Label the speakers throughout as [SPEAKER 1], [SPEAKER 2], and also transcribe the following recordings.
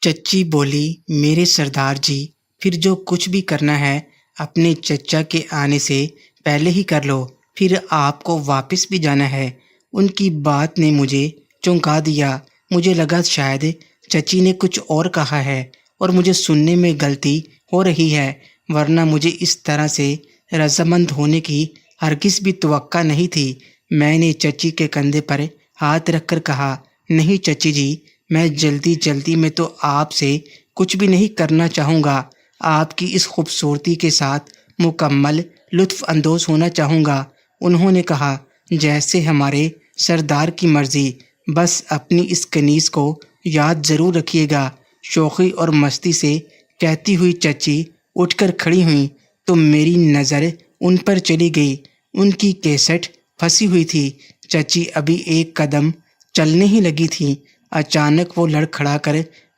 [SPEAKER 1] چچی بولی، میرے سردار جی، پھر جو کچھ بھی کرنا ہے اپنے چچا کے آنے سے پہلے ہی کر لو، پھر آپ کو واپس بھی جانا ہے۔ ان کی بات نے مجھے چونکا دیا۔ مجھے لگا شاید چچی نے کچھ اور کہا ہے اور مجھے سننے میں غلطی ہو رہی ہے، ورنہ مجھے اس طرح سے رضامند ہونے کی ہرگز بھی توقع نہیں تھی۔ میں نے چچی کے کندھے پر ہاتھ رکھ کر کہا، نہیں چچی جی، میں جلدی میں تو آپ سے کچھ بھی نہیں کرنا چاہوں گا، آپ کی اس خوبصورتی کے ساتھ مکمل لطف اندوز ہونا چاہوں گا۔ انہوں نے کہا، جیسے ہمارے سردار کی مرضی، بس اپنی اس کنیز کو یاد ضرور رکھیے گا۔ شوخی اور مستی سے کہتی ہوئی چچی اٹھ کر کھڑی ہوئیں تو میری نظر ان پر چلی گئی۔ ان کی کیسٹ پھنسی ہوئی تھی۔ چچی ابھی ایک قدم چلنے ہی لگی تھی، اچانک وہ لڑکھڑا کر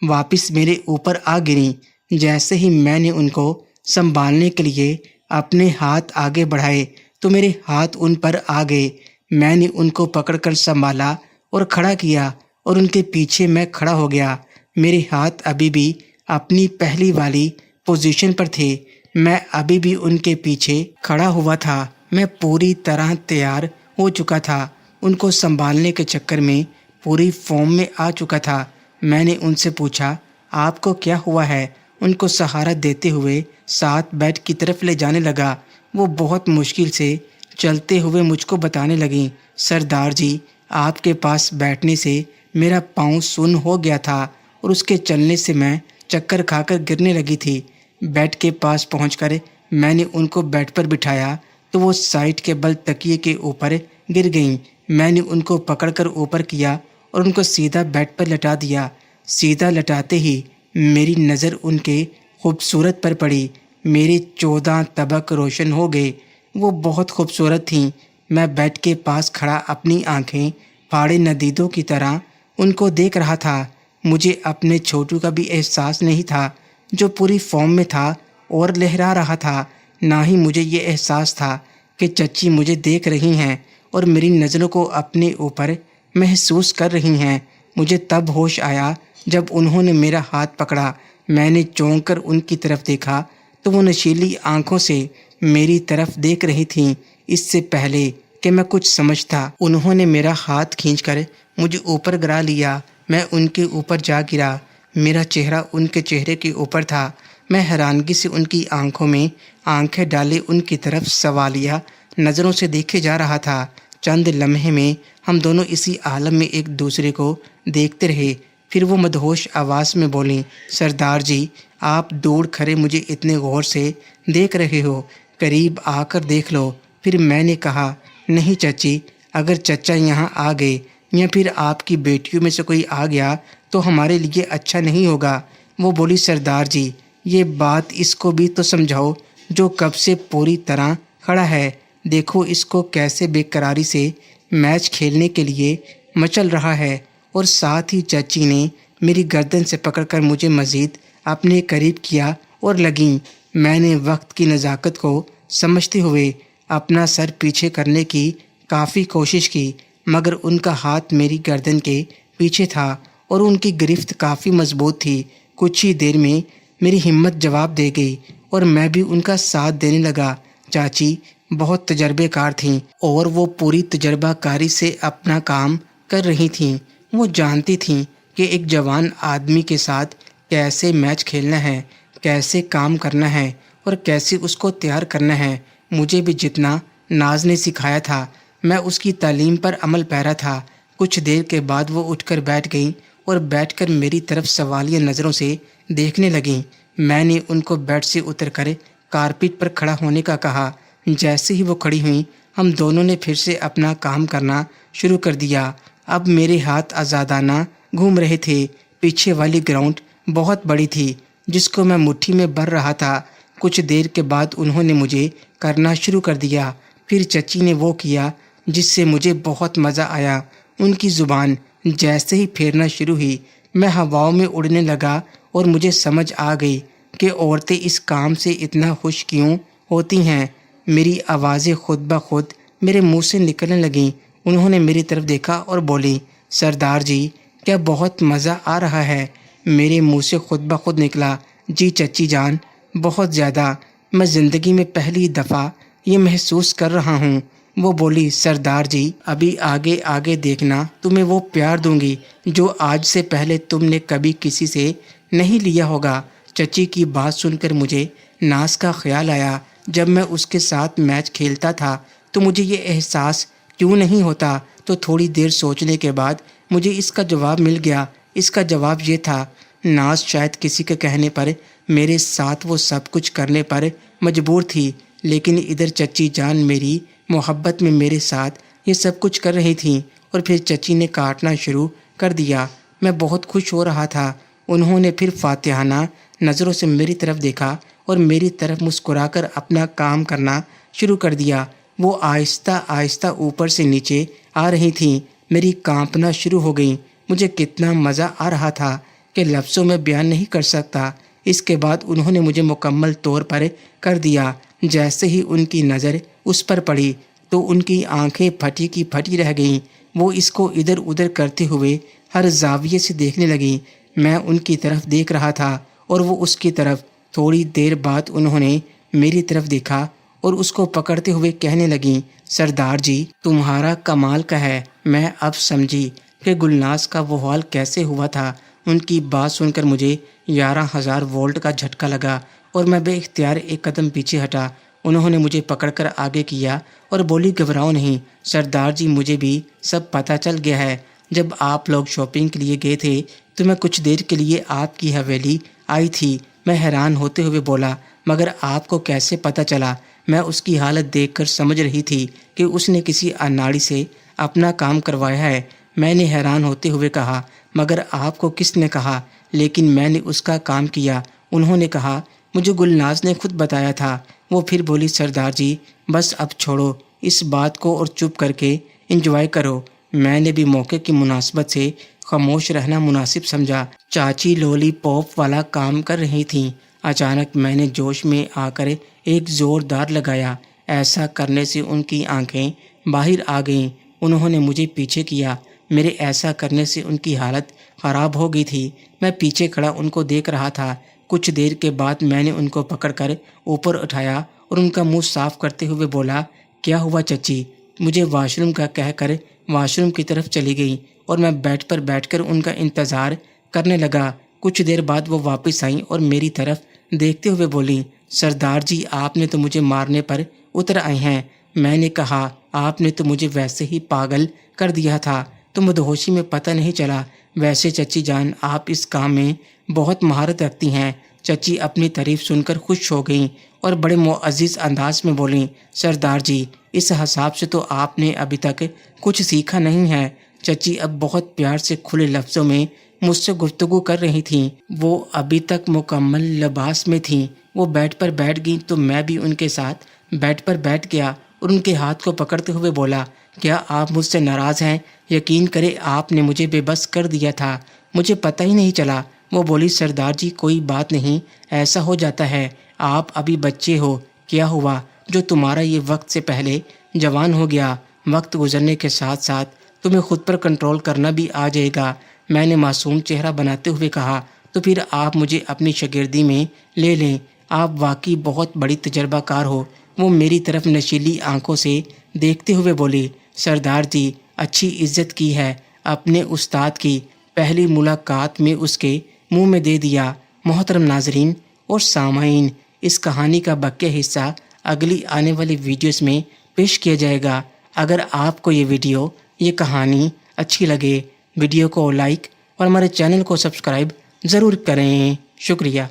[SPEAKER 1] واپس میرے اوپر آ گریں۔ جیسے ہی میں نے ان کو سنبھالنے کے لیے اپنے ہاتھ آگے بڑھائے تو میرے ہاتھ ان پر آ گئے۔ میں نے ان کو پکڑ کر سنبھالا اور کھڑا کیا اور ان کے پیچھے میں کھڑا ہو گیا۔ میرے ہاتھ ابھی بھی اپنی پہلی والی پوزیشن پر تھے۔ میں ابھی بھی ان کے پیچھے کھڑا ہوا تھا۔ میں پوری طرح تیار ہو چکا تھا، ان کو سنبھالنے کے چکر میں پوری فارم میں آ چکا تھا۔ میں نے ان سے پوچھا، آپ کو کیا ہوا ہے؟ ان کو سہارا دیتے ہوئے ساتھ بیڈ کی طرف لے جانے لگا۔ وہ بہت مشکل سے چلتے ہوئے مجھ کو بتانے لگیں، سردار جی، آپ کے پاس بیٹھنے سے میرا پاؤں سن ہو گیا تھا اور اس کے چلنے سے میں چکر کھا کر گرنے لگی تھی۔ بیڈ کے پاس پہنچ کر میں نے ان کو بیڈ پر بٹھایا تو وہ سائڈ کے بل تکیے کے اوپر گر گئیں۔ میں نے ان کو پکڑ کر اوپر کیا اور ان کو سیدھا بیڈ پر لٹا دیا۔ سیدھا لٹاتے ہی میری نظر ان کے خوبصورت پر پڑی۔ میرے 14 طبق روشن ہو گئے۔ وہ بہت خوبصورت تھیں۔ میں بیڈ کے پاس کھڑا اپنی آنکھیں پھاڑے ندیدوں کی طرح ان کو دیکھ رہا تھا۔ مجھے اپنے چھوٹو کا بھی احساس نہیں تھا، جو پوری فارم میں تھا اور لہرا رہا تھا۔ نہ ہی مجھے یہ احساس تھا کہ چچی مجھے دیکھ رہی ہیں اور میری نظروں کو اپنے اوپر محسوس کر رہی ہیں۔ مجھے تب ہوش آیا جب انہوں نے میرا ہاتھ پکڑا۔ میں نے چونک کر ان کی طرف دیکھا تو وہ نشیلی آنکھوں سے میری طرف دیکھ رہی تھیں۔ اس سے پہلے کہ میں کچھ سمجھتا، انہوں نے میرا ہاتھ کھینچ کر مجھے اوپر گرا لیا۔ میں ان کے اوپر جا گرا۔ میرا چہرہ ان کے چہرے کے اوپر تھا۔ میں حیرانگی سے ان کی آنکھوں میں آنکھیں ڈالے ان کی طرف سوالیہ نظروں سے دیکھے جا رہا تھا۔ چند لمحے میں ہم دونوں اسی عالم میں ایک دوسرے کو دیکھتے رہے۔ پھر وہ مدہوش آواز میں بولیں، سردار جی، آپ دور کھڑے مجھے اتنے غور سے دیکھ رہے ہو، قریب آ کر دیکھ لو۔ پھر میں نے کہا، نہیں چچی، اگر چچا یہاں آ گئے یا پھر آپ کی بیٹیوں میں سے کوئی آ گیا تو ہمارے لیے اچھا نہیں ہوگا۔ وہ بولی، سردار جی، یہ بات اس کو بھی تو سمجھاؤ جو کب سے پوری طرح کھڑا ہے۔ دیکھو اس کو کیسے بے قراری سے میچ کھیلنے کے لیے مچل رہا ہے۔ اور ساتھ ہی چچی نے میری گردن سے پکڑ کر مجھے مزید اپنے قریب کیا اور لگیں۔ میں نے وقت کی نزاکت کو سمجھتے ہوئے اپنا سر پیچھے کرنے کی کافی کوشش کی، مگر ان کا ہاتھ میری گردن کے پیچھے تھا اور ان کی گرفت کافی مضبوط تھی۔ کچھ ہی دیر میں میری ہمت جواب دے گئی اور میں بھی ان کا ساتھ دینے لگا۔ چاچی بہت تجربے کار تھیں اور وہ پوری تجربہ کاری سے اپنا کام کر رہی تھیں۔ وہ جانتی تھیں کہ ایک جوان آدمی کے ساتھ کیسے میچ کھیلنا ہے، کیسے کام کرنا ہے اور کیسے اس کو تیار کرنا ہے۔ مجھے بھی جتنا ناز نے سکھایا تھا میں اس کی تعلیم پر عمل پیرا تھا۔ کچھ دیر کے بعد وہ اٹھ کر بیٹھ گئیں اور بیٹھ کر میری طرف سوالیہ نظروں سے دیکھنے لگیں۔ میں نے ان کو بیڈ سے اتر کر کارپیٹ پر کھڑا ہونے کا کہا۔ جیسے ہی وہ کھڑی ہوئیں ہم دونوں نے پھر سے اپنا کام کرنا شروع کر دیا۔ اب میرے ہاتھ آزادانہ گھوم رہے تھے۔ پیچھے والی گراؤنڈ بہت بڑی تھی جس کو میں مٹھی میں بھر رہا تھا۔ کچھ دیر کے بعد انہوں نے مجھے کرنا شروع کر دیا۔ پھر چچی نے وہ کیا جس سے مجھے بہت مزہ آیا۔ ان کی زبان جیسے ہی پھیرنا شروع ہوئی میں ہواؤں میں اڑنے لگا اور مجھے سمجھ آ گئی کہ عورتیں اس کام سے اتنا خوش کیوں ہوتی ہیں۔ میری آوازیں خود بخود میرے منہ سے نکلنے لگیں۔ انہوں نے میری طرف دیکھا اور بولی، سردار جی، کیا بہت مزہ آ رہا ہے؟ میرے منہ سے خود بخود نکلا، جی چچی جان، بہت زیادہ، میں زندگی میں پہلی دفعہ یہ محسوس کر رہا ہوں۔ وہ بولی، سردار جی ابھی آگے آگے دیکھنا، تمہیں وہ پیار دوں گی جو آج سے پہلے تم نے کبھی کسی سے نہیں لیا ہوگا۔ چچی کی بات سن کر مجھے ناز کا خیال آیا، جب میں اس کے ساتھ میچ کھیلتا تھا تو مجھے یہ احساس کیوں نہیں ہوتا؟ تو تھوڑی دیر سوچنے کے بعد مجھے اس کا جواب مل گیا۔ اس کا جواب یہ تھا، ناز شاید کسی کے کہنے پر میرے ساتھ وہ سب کچھ کرنے پر مجبور تھی، لیکن ادھر چچی جان میری محبت میں میرے ساتھ یہ سب کچھ کر رہی تھیں۔ اور پھر چچی نے کاٹنا شروع کر دیا۔ میں بہت خوش ہو رہا تھا۔ انہوں نے پھر فاتحانہ نظروں سے میری طرف دیکھا اور میری طرف مسکرا کر اپنا کام کرنا شروع کر دیا۔ وہ آہستہ آہستہ اوپر سے نیچے آ رہی تھیں، میری کانپنا شروع ہو گئی۔ مجھے کتنا مزہ آ رہا تھا کہ لفظوں میں بیان نہیں کر سکتا۔ اس کے بعد انہوں نے مجھے مکمل طور پر کر دیا۔ جیسے ہی ان کی نظر اس پر پڑی تو ان کی آنکھیں پھٹی کی پھٹی رہ گئیں۔ وہ اس کو ادھر ادھر کرتے ہوئے ہر زاویے سے دیکھنے لگیں۔ میں ان کی طرف دیکھ رہا تھا اور وہ اس کی طرف۔ تھوڑی دیر بعد انہوں نے میری طرف دیکھا اور اس کو پکڑتے ہوئے کہنے لگیں، سردار جی تمہارا کمال کا ہے۔ میں اب سمجھی کہ گلناز کا وہ حال کیسے ہوا تھا۔ ان کی بات سن کر مجھے 11,000 وولٹ کا جھٹکا لگا اور میں بے اختیار ایک قدم پیچھے ہٹا۔ انہوں نے مجھے پکڑ کر آگے کیا اور بولی، گھبراؤ نہیں سردار جی، مجھے بھی سب پتہ چل گیا ہے۔ جب آپ لوگ شاپنگ کے لیے گئے تھے تو میں کچھ دیر کے لیے آپ کی حویلی آئی تھی۔ میں حیران ہوتے ہوئے بولا، مگر آپ کو کیسے پتہ چلا؟ میں اس کی حالت دیکھ کر سمجھ رہی تھی کہ اس نے کسی اناڑی سے اپنا کام کروایا ہے۔ میں نے حیران ہوتے ہوئے کہا، مگر آپ کو کس نے کہا؟ لیکن میں نے اس کا کام کیا۔ انہوں نے کہا، مجھے گلناز نے خود بتایا تھا۔ وہ پھر بولی، سردار جی بس اب چھوڑو اس بات کو اور چپ کر کے انجوائے کرو۔ میں نے بھی موقع کی مناسبت سے خاموش رہنا مناسب سمجھا۔ چاچی لولی پاپ والا کام کر رہی تھیں۔ اچانک میں نے جوش میں آ کر ایک زوردار لگایا۔ ایسا کرنے سے ان کی آنکھیں باہر آ گئیں۔ انہوں نے مجھے پیچھے کیا۔ میرے ایسا کرنے سے ان کی حالت خراب ہو گئی تھی۔ میں پیچھے کھڑا ان کو دیکھ رہا تھا۔ کچھ دیر کے بعد میں نے ان کو پکڑ کر اوپر اٹھایا اور ان کا منہ صاف کرتے ہوئے بولا، کیا ہوا چچی؟ مجھے واش روم کا کہہ کر واش روم کی طرف چلی گئی اور میں بیڈ پر بیٹھ کر ان کا انتظار کرنے لگا۔ کچھ دیر بعد وہ واپس آئیں اور میری طرف دیکھتے ہوئے بولیں، سردار جی آپ نے تو مجھے مارنے پر اتر آئے ہیں۔ میں نے کہا، آپ نے تو مجھے ویسے ہی پاگل کر دیا تھا تو مدہوشی میں پتہ نہیں چلا۔ ویسے چچی جان آپ اس کام میں بہت مہارت رکھتی ہیں۔ چچی اپنی تعریف سن کر خوش ہو گئیں اور بڑے معزز انداز میں بولیں، سردار جی اس حساب سے تو آپ نے ابھی تک کچھ سیکھا نہیں ہے۔ چچی اب بہت پیار سے کھلے لفظوں میں مجھ سے گفتگو کر رہی تھیں۔ وہ ابھی تک مکمل لباس میں تھیں۔ وہ بیڈ پر بیٹھ گئیں تو میں بھی ان کے ساتھ بیڈ پر بیٹھ گیا اور ان کے ہاتھ کو پکڑتے ہوئے بولا، کیا آپ مجھ سے ناراض ہیں؟ یقین کریں آپ نے مجھے بے بس کر دیا تھا، مجھے پتہ ہی نہیں چلا۔ وہ بولی، سردار جی کوئی بات نہیں، ایسا ہو جاتا ہے، آپ ابھی بچے ہو۔ کیا ہوا جو تمہارا یہ وقت سے پہلے جوان ہو گیا؟ وقت گزرنے کے ساتھ ساتھ تمہیں خود پر کنٹرول کرنا بھی آ جائے گا۔ میں نے معصوم چہرہ بناتے ہوئے کہا، تو پھر آپ مجھے اپنی شاگردی میں لے لیں، آپ واقعی بہت بڑی تجربہ کار ہو۔ وہ میری طرف نشیلی آنکھوں سے دیکھتے ہوئے بولی، سردار جی اچھی عزت کی ہے اپنے استاد کی، پہلی ملاقات میں اس کے منہ میں دے دیا۔ محترم ناظرین اور سامعین، اس کہانی کا باقی حصہ اگلی آنے والی ویڈیوز میں پیش کیا جائے گا۔ اگر آپ کو یہ کہانی اچھی لگے، ویڈیو کو لائک اور ہمارے چینل کو سبسکرائب ضرور کریں۔ شکریہ۔